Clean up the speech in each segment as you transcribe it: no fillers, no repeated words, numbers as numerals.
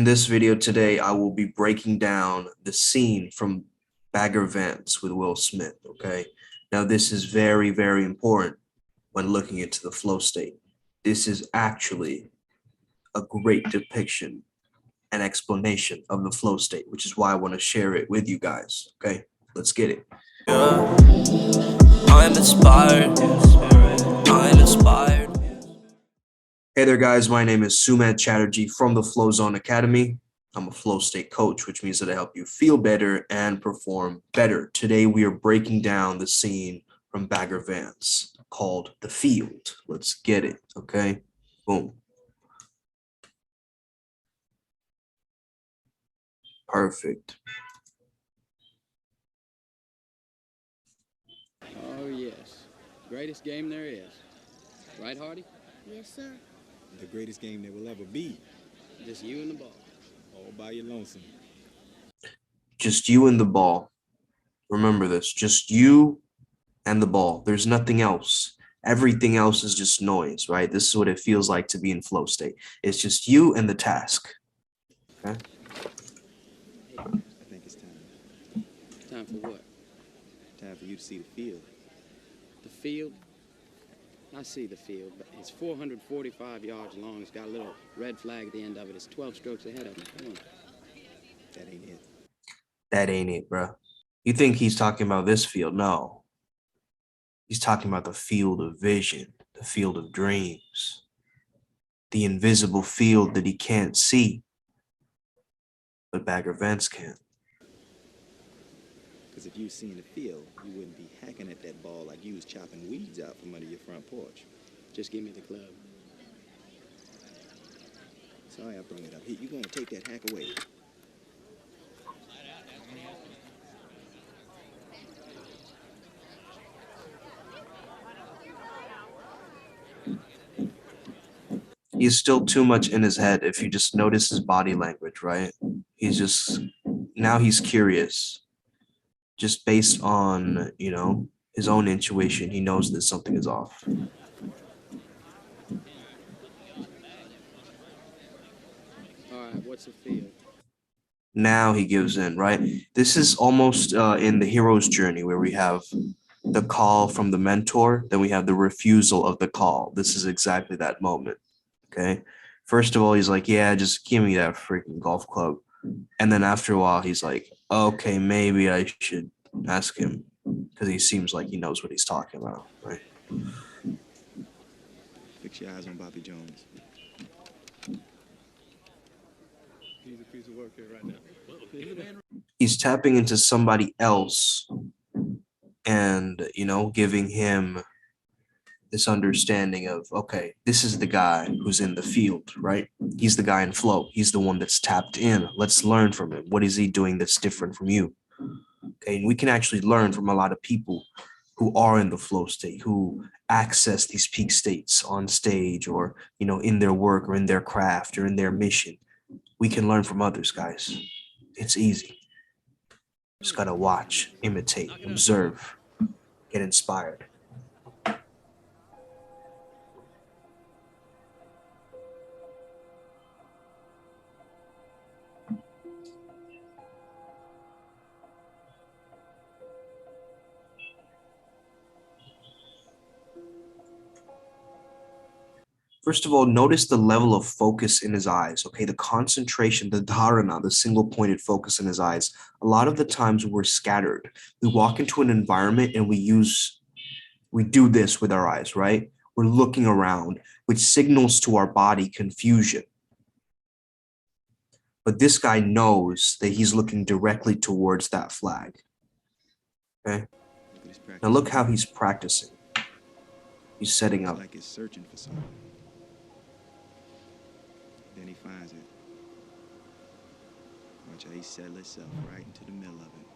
In this video today, I will be breaking down the scene from Bagger Vance with Will Smith, okay? Now, this is very, very important when looking into the flow state. This is actually a great depiction and explanation of the flow state, which is why I want to share it with you guys, okay? Let's get it. Yeah. I'm inspired. I'm inspired. Hey there, guys. My name is Sumant Chatterjee from the Flow Zone Academy. I'm a flow state coach, which means that I help you feel better and perform better. Today, we are breaking down the scene from Bagger Vance called The Field. Let's get it, okay? Boom. Perfect. Oh, yes. Greatest game there is. Right, Hardy? Yes, sir. The greatest game there will ever be. Just you and the ball. All by your lonesome. Just you and the ball. Remember this. Just you and the ball. There's nothing else. Everything else is just noise, right? This is what it feels like to be in flow state. It's just you and the task. Okay? I think it's time. Time for what? Time for you to see the field. The field? I see the field, but it's 445 yards long. It's got a little red flag at the end of it. It's 12 strokes ahead of me. Come on. That ain't it. That ain't it, bro. You think he's talking about this field? No. He's talking about the field of vision, the field of dreams, the invisible field that he can't see, but Bagger Vance can. Because if you seen the field, you wouldn't be hacking at that ball like you was chopping weeds out from under your front porch. Just give me the club. Sorry I brought it up. Here, you gonna take that hack away. He's still too much in his head. If you just notice his body language, right? Now he's curious. Just based on, his own intuition, he knows that something is off. All right, what's the field? Now he gives in, right? This is almost in the hero's journey where we have the call from the mentor, then we have the refusal of the call. This is exactly that moment, okay? First of all, he's like, yeah, just give me that freaking golf club. And then after a while, he's like, okay, maybe I should ask him because he seems like he knows what he's talking about, right? Fix your eyes on Bobby Jones. He's a piece of work here right now. He's tapping into somebody else and, giving him this understanding of, okay, this is the guy who's in the field, right? He's the guy in flow. He's the one that's tapped in. Let's learn from him. What is he doing that's different from you? Okay, and we can actually learn from a lot of people who are in the flow state, who access these peak states on stage or, in their work or in their craft or in their mission. We can learn from others, guys. It's easy. Just gotta watch, imitate, observe, get inspired. First of all, notice the level of focus in his eyes, okay? The concentration, the dharana, the single pointed focus in his eyes. A lot of the times we're scattered. We walk into an environment and we do this with our eyes, right? We're looking around, which signals to our body confusion. But this guy knows that he's looking directly towards that flag, okay? Now look how he's practicing. He's setting up. Like it's searching for something. Then he finds it. Watch how he settles himself right into the middle of it.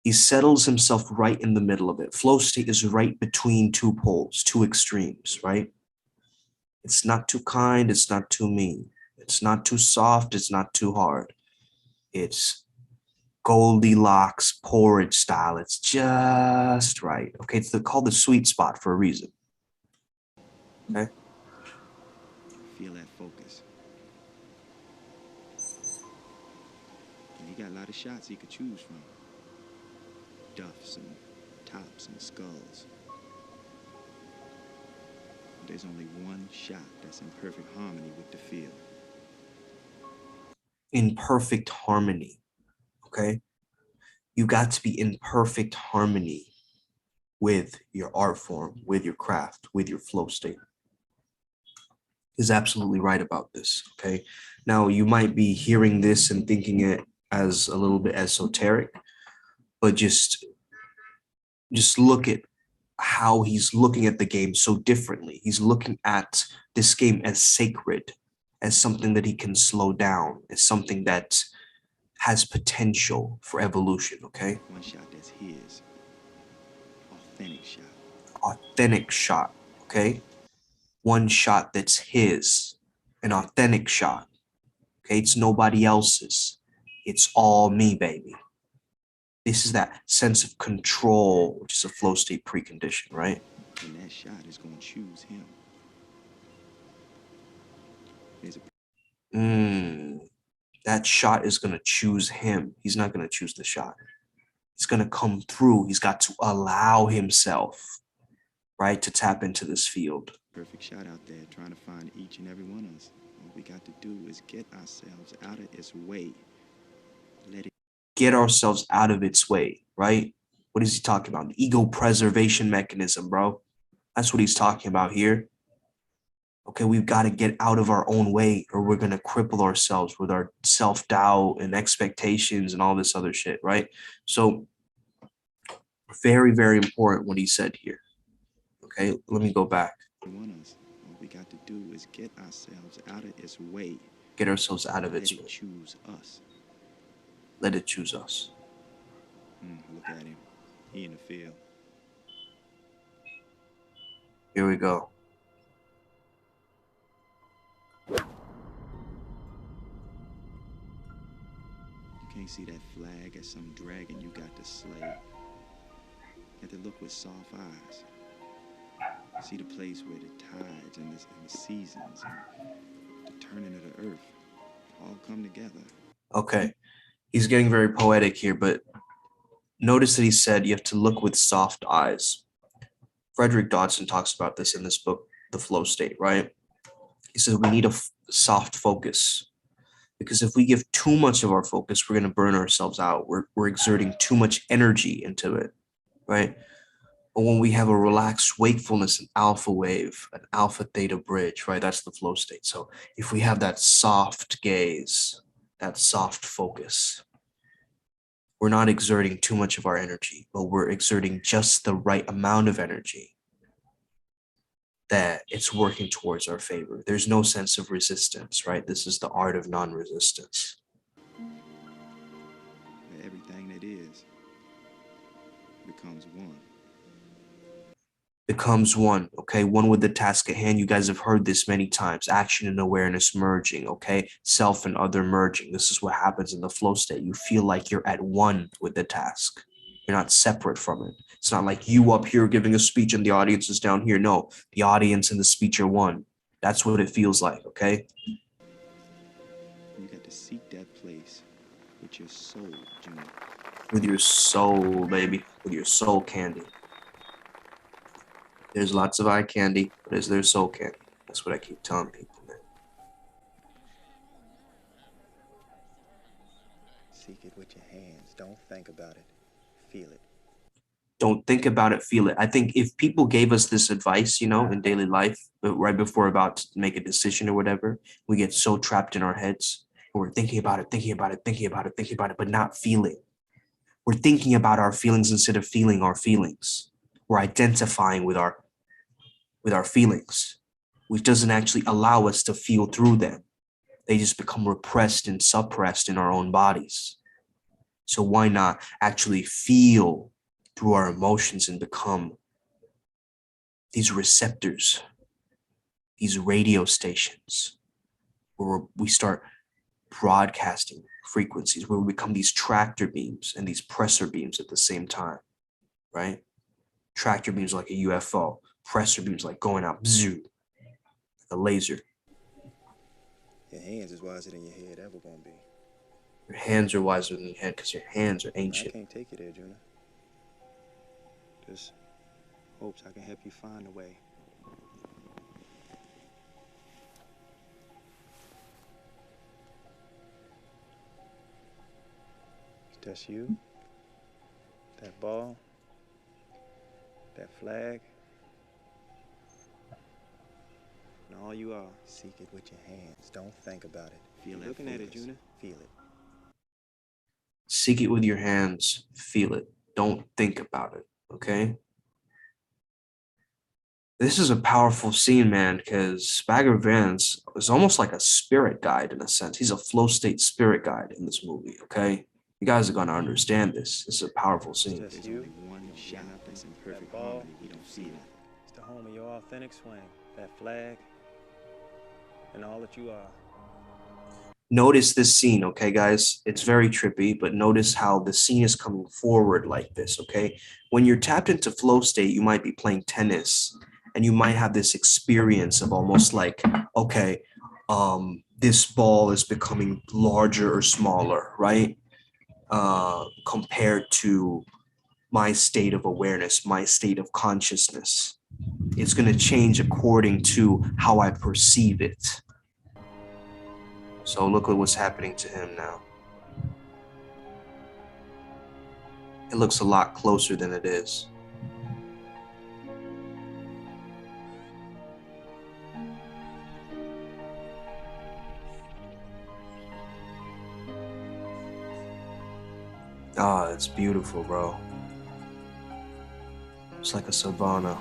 He settles himself right in the middle of it. Flow state is right between two poles, two extremes, right? It's not too kind, it's not too mean. It's not too soft, it's not too hard. It's Goldilocks porridge style. It's just right. Okay, it's called the sweet spot for a reason. Okay? Feel that focus. You got a lot of shots he could choose from. Duffs and tops and skulls. There's only one shot that's in perfect harmony with the field. In perfect harmony, okay? You got to be in perfect harmony with your art form, with your craft, with your flow state. Is absolutely right about this, okay? Now, you might be hearing this and thinking it as a little bit esoteric, but just look at how he's looking at the game so differently. He's looking at this game as sacred, as something that he can slow down, as something that has potential for evolution, okay? One shot that's his. Authentic shot. Authentic shot, okay? One shot that's his, an authentic shot, okay? It's nobody else's. It's all me, baby. This is that sense of control, which is a flow state precondition, right? And that shot is going to choose him. There's a That shot is going to choose him. He's not going to choose the shot. It's going to come through. He's got to allow himself, right, to tap into this field. perfect shot out there trying to find each and every one of us. All we got to do is get ourselves out of its way. Let it Get ourselves out of its way, right? What is he talking about? The ego preservation mechanism, bro. That's what he's talking about here. Okay, we've got to get out of our own way or we're going to cripple ourselves with our self-doubt and expectations and all this other shit, right? So very, very important what he said here. Okay, let me go back. one of us. All we got to do is get ourselves out of its way. Get ourselves out of Let its it way. choose us. Let it choose us. Look at him. He in the field. Here we go. You can't see that flag as some dragon you got to slay. You have to look with soft eyes. See the place where the tides and the seasons and the turning of the earth all come together. Okay, he's getting very poetic here, but notice that he said you have to look with soft eyes. Frederick Dodson talks about this in this book, The Flow State, right? He says we need a soft focus because if we give too much of our focus, we're going to burn ourselves out. We're exerting too much energy into it, right? But when we have a relaxed wakefulness, an alpha wave, an alpha theta bridge, right? That's the flow state. So if we have that soft gaze, that soft focus, we're not exerting too much of our energy, but we're exerting just the right amount of energy that it's working towards our favor. There's no sense of resistance, right? This is the art of non-resistance. Where everything that is becomes one. Becomes one, okay? One with the task at hand. You guys have heard this many times. Action and awareness merging, okay? Self and other merging. This is what happens in the flow state. You feel like you're at one with the task. You're not separate from it. It's not like you up here giving a speech and the audience is down here. No, the audience and the speech are one. That's what it feels like, okay? You got to seek that place with your soul, Junior. With your soul, baby. With your soul candy. There's lots of eye candy, but is there soul candy? That's what I keep telling people, man. Seek it with your hands. Don't think about it. Feel it. Don't think about it, feel it. I think if people gave us this advice, you know, in daily life, right before we're about to make a decision or whatever, we get so trapped in our heads and we're thinking about it, but not feeling. We're thinking about our feelings instead of feeling our feelings. We're identifying with our feelings, which doesn't actually allow us to feel through them. They just become repressed and suppressed in our own bodies. So why not actually feel through our emotions and become these receptors, these radio stations, where we start broadcasting frequencies, where we become these tractor beams and these pressor beams at the same time, right? Tractor beams like a UFO, pressor beams like going out, bzoo, like a laser. Your hands is wiser than your head ever gonna be. Your hands are wiser than your head because your hands are I ancient. can't take you there, Junior. Just hopes I can help you find a way. That's you, that ball, that flag, and all you are. Seek it with your hands. Don't think about it. Feel it. Looking at it, Junior. Feel it. Seek it with your hands. Feel it. Don't think about it. Okay? This is a powerful scene, man, because Bagger Vance is almost like a spirit guide in a sense. He's a flow state spirit guide in this movie, okay? You guys are going to understand this. This is a powerful scene. There's only one shot that's in perfect harmony. You don't see it. It's the home of your authentic swing. That flag, and all that you are. Notice this scene, okay, guys? It's very trippy, but notice how the scene is coming forward like this, okay? When you're tapped into flow state, you might be playing tennis, and you might have this experience of almost like, okay, this ball is becoming larger or smaller, right? Compared to my state of awareness, my state of consciousness. It's going to change according to how I perceive it. So look at what's happening to him now. It looks a lot closer than it is. Ah, it's beautiful, bro. It's like a savanna.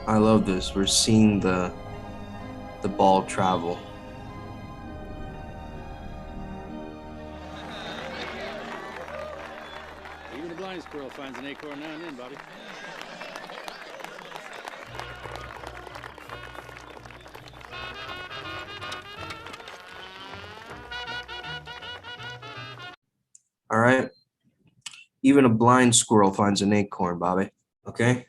I love this. We're seeing the ball travel. Even the blind squirrel finds an acorn now and then, Bobby. All right. Even a blind squirrel finds an acorn, Bobby. Okay.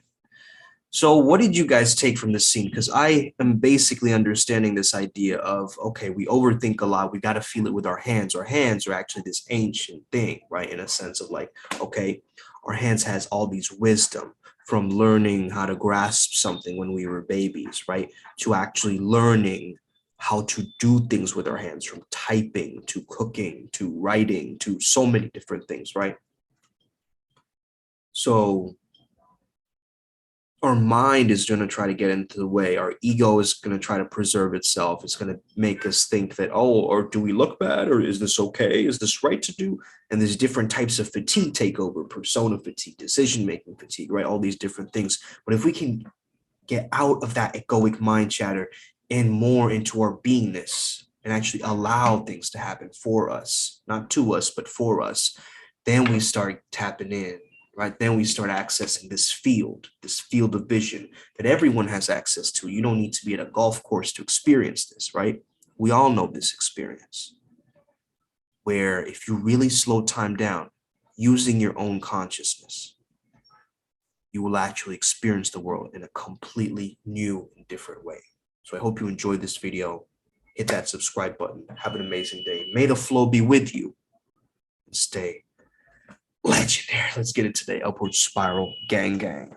So what did you guys take from this scene? Because I am basically understanding this idea of, okay, we overthink a lot. We got to feel it with our hands. Our hands are actually this ancient thing, right? In a sense of like, okay, our hands has all these wisdom from learning how to grasp something when we were babies, right? To actually learning how to do things with our hands, from typing to cooking to writing to so many different things, right? So our mind is going to try to get into the way. Our ego is going to try to preserve itself. It's going to make us think that, oh, or do we look bad? Or is this okay? Is this right to do? And there's different types of fatigue take over, persona fatigue, decision-making fatigue, right? All these different things. But if we can get out of that egoic mind chatter and more into our beingness and actually allow things to happen for us, not to us, but for us, then we start tapping in, right? Then we start accessing this field of vision that everyone has access to. You don't need to be at a golf course to experience this, right? We all know this experience where if you really slow time down using your own consciousness, you will actually experience the world in a completely new and different way. So I hope you enjoyed this video. Hit that subscribe button. Have an amazing day. May the flow be with you. And stay legendary. Let's get it today. Upward spiral. Gang, gang.